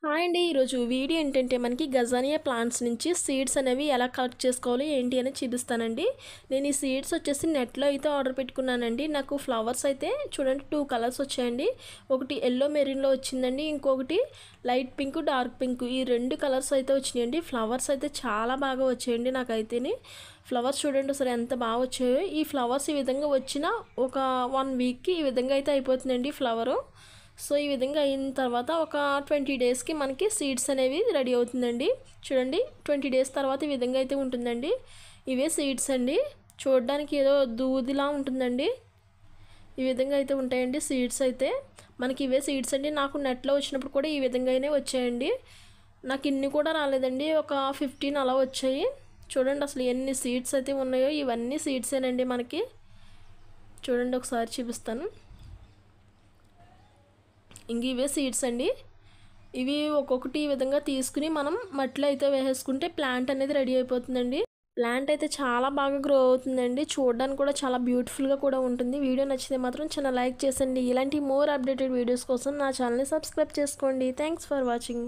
Hi అండి. ఈరోజు video ఏంటంటే మనకి గజానియా ప్లాంట్స్ నుంచి సీడ్స్ అనేవి ఎలా కలెక్ట్ చేసుకోవాలి ఏంటి అని చూపిస్తానండి. నేను ఈ సీడ్స్ వచ్చేసి నెట్లో అయితే ఆర్డర్ పెట్టుకున్నానండి. నాకు ఫ్లవర్స్ అయితే చూడండి 2 కలర్స్ వచ్చాయండి. ఒకటి ఎల్లో మెరీన్లో వచ్చిందండి, ఇంకొకటి లైట్ పింక్ డార్క్ పింక్, ఈ 2 కలర్స్ అయితే వచ్చినాయండి. ఫ్లవర్స్ అయితే చాలా బాగా వచ్చాయండి. నాకైతేనే ఫ్లవర్స్ చూడండి అసలు ఎంత బాగా వచ్చాయో. ఈ ఫ్లవర్స్ ఈ విధంగా వచ్చిన ఒక 1 వీక్కి ఈ విధంగా అయితే అయిపోతుందండి ఫ్లవరు. సో ఈ విధంగా అయిన తర్వాత ఒక 20 డేస్కి మనకి సీడ్స్ అనేవి రెడీ అవుతుందండి. చూడండి 20 డేస్ తర్వాత ఈ విధంగా అయితే ఉంటుందండి. ఇవే సీడ్స్ అండి. చూడడానికి ఏదో దూదిలా ఉంటుందండి. ఈ విధంగా అయితే ఉంటాయండి సీడ్స్ అయితే. మనకి ఇవే సీడ్స్ అండి. నాకు నెట్లో వచ్చినప్పుడు కూడా ఈ విధంగానే వచ్చాయండి. నాకు ఇన్ని కూడా రాలేదండి, ఒక 15 అలా వచ్చాయి. చూడండి అసలు ఎన్ని సీడ్స్ అయితే ఉన్నాయో. ఇవన్నీ సీడ్సేనండి మనకి. చూడండి ఒకసారి చూపిస్తాను. ఇంక ఇవే సీడ్స్ అండి. ఇవి ఒక్కొక్కటి ఈ విధంగా తీసుకుని మనం మట్టిలో అయితే వేసేసుకుంటే ప్లాంట్ అనేది రెడీ అయిపోతుందండి. ప్లాంట్ అయితే చాలా బాగా గ్రో అవుతుందండి. చూడడానికి కూడా చాలా బ్యూటిఫుల్గా కూడా ఉంటుంది. వీడియో నచ్చితే మాత్రం చిన్న లైక్ చేసండి. ఇలాంటి మోర్ అప్డేటెడ్ వీడియోస్ కోసం నా ఛానల్ని సబ్స్క్రైబ్ చేసుకోండి. Thanks for watching.